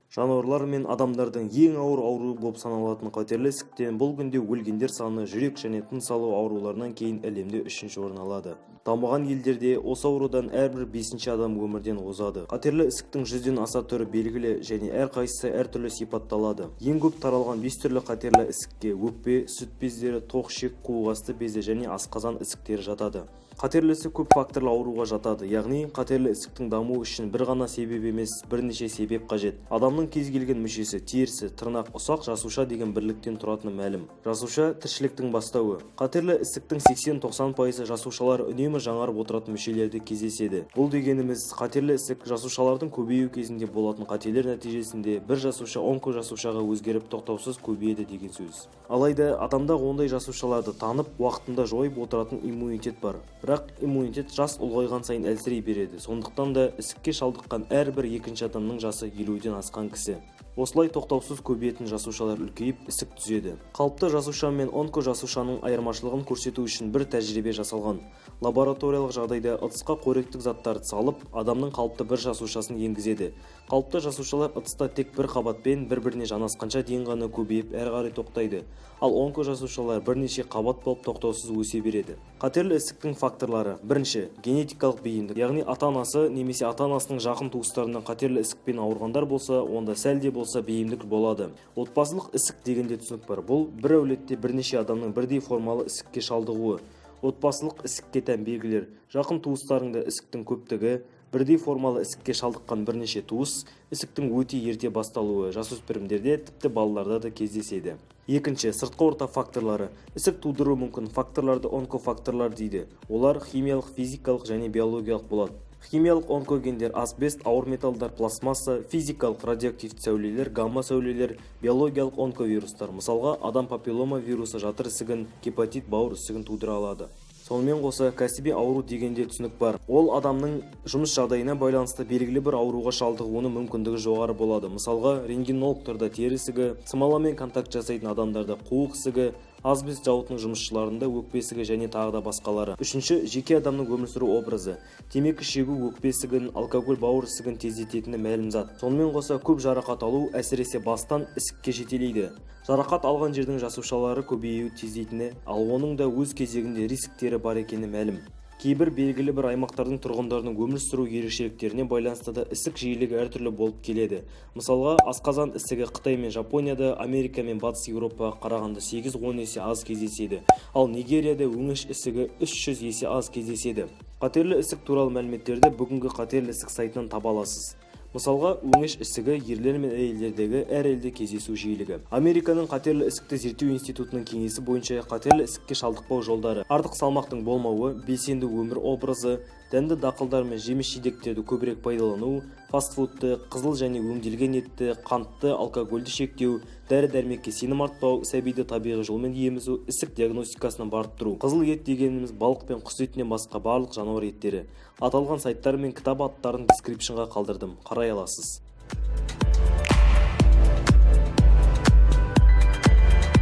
Жануарлар мен адамдардың ең ауыр ауруы болып саналатын қатерлі ісіктен бұл күнде өлгендер саны жүрек және тыныс алу ауруларынан кейін әлемде 3-ші орын алады. Дамыған елдерде осы аурудан әрбір 5-ші адам өмірден озады. Қатерлі ісіктің 100-ден аса түрі белгілі және әрқайсысы әртүрлі сипатталады. Ең көп таралған 5 түрлі қатерлі ісікке өкпе, сүт бездері, тоқ ішек, қуық-асты безі және асқазан ісіктері жатады. Қатерлі ісік көп факторлы ауруға жатады, яғни қатерлі ісіктің дамуы үшін бір ғана себеп емес, бірнеше себеп қажет. Адамның кез келген мүшесі, терісі, тырнақ, ұсақ жасуша деген бірліктен тұратыны мәлім. Жасуша тіршіліктің бастауы. Қатерлі ісіктің 80-90% жасушалар үнемі жаңарып отыратын мүшелерде кездеседі. Бұл дегеніміз, қатерлі ісік жасушалардың көбею кезінде болатын қателер нәтижесінде бір жасуша онкожасушаға өзгеріп тоқтаусыз көбейеді деген сөз. Алайда адамда ондай жасушаларды танып, уақытында жойып отыратын иммунитет бар. Бірақ иммунитет жас ұлғайған сайын әлсірей береді. Сондықтан да ісікке шалдыққан әрбір екінші адамның жасы 50-ден асқан кісі. Осылай тоқтаусыз көбейетін жасушалар үлкейіп, ісік түзеді. Қалыпты жасуша мен онкожасушаның айырмашылығын көрсету үшін бір тәжірибе жасалған. Лабораториялық жағдайда ыдысқа қоректік заттарды салып, адамның қалыпты бір жасушасын енгізеді. Қалыпты жасушалар ыдыста тек бір қабатпен бір-біріне жанасқанша дейін ғана көбейіп, әрі қарай тоқтайды. Ал онкожасушалар бірнеше қабат болып тоқтаусыз өсе береді. Қатерлі ісіктің факторлары. Бірінші, генетикалық бейімдік, яғни ата-анасы немесе ата-анасының жақын туыстарынан қатерлі ісікпен ауырғандар болса, онда сәлде болса бейімдік болады. Отбасылық ісік дегенде түсінік бар. Бұл бір әулетте бірнеше адамның бірдей формалы ісікке шалдығуы. Отбасылық ісікке тән белгілер: жақын туыстарыңда ісіктің көптігі, бірдей формалы ісікке шалдыққан бірнеше туыс, ісіктің өте ерте басталуы жасөспірімдерде, тіпті балаларда да кездеседі. Екінші, сыртқы орта факторлары. Ісік тудыруы мүмкін факторларды онкофакторлар дейді. Олар химиялық, физикалық және биологиялық болады. Химиялық онкогендер: асбест, ауыр металдар, пластмасса; физикалық радиоактивті сәулелер, гамма сәулелер; биологиялық онковирустар. Мысалға, адам папиллома вирусы жатыр ісігін, гепатит бауыр ісігін тудыра алады. Сонымен қоса, кәсіби ауру дегенде түсінік бар. Ол адамның жұмыс жағдайына байланысты белгілі бір ауруға шалдығуының мүмкіндігі жоғары болады. Мысалға, рентгенологтарда тері ісігі, смоламен контакт жасайтын адамдарда қуық ісігі, асбест зауытының жұмысшыларында өкпе ісігі және тағы да басқалары. Үшінші, жеке адамның өмір сүру образы. Темекі шегу өкпе ісігін, алкоголь бауыр ісігін тездететіні мәлім зат. Сонымен қоса, көп жарақат алу әсіресе бастан ісікке жетелейді. Жарақат алған жердің жасушалары көбеюі тездейтіні, ал оның да өз кезегінде рисктері бар екені мәлім. Кейбір белгілі бір аймақтардың тұрғындарының өмір сүру ерекшеліктеріне байланысты да ісік жиілігі әртүрлі болып келеді. Мысалға, асқазан ісігі Қытай мен Жапонияда, Америка мен Батыс Еуропаға қарағанда 8-10 есе аз кездеседі. Ал Нигерияда өңеш ісігі 300 есе аз кездеседі. Қатерлі ісік туралы мәліметтерді бүгінгі қатерлі ісік сайтынан таба аласыз. Мысалға, өңеш ісігі ерлер мен әйелдердегі әр елде кездесу жиілігі. Американың қатерлі ісікті зерттеу институтының кеңесі бойынша қатерлі ісікке шалдықпау жолдары: артық салмақтың болмауы, белсенді өмір образы, дәнді дақылдар мен жеміс-жидектерді көбірек пайдалану, фастфудты, қызыл және өңделген етті, қантты, алкогольді шектеу, дәрі-дәрмекке сенім артпау, сәбиді табиғи жолмен емізу, ісік диагностикасына барып тұру. Қызыл ет дегеніміз балық пен құс етінен басқа барлық жануар еттері. Аталған сайттар мен кітап аттарын дескрипшнға қалдырдым, қарай аласыз.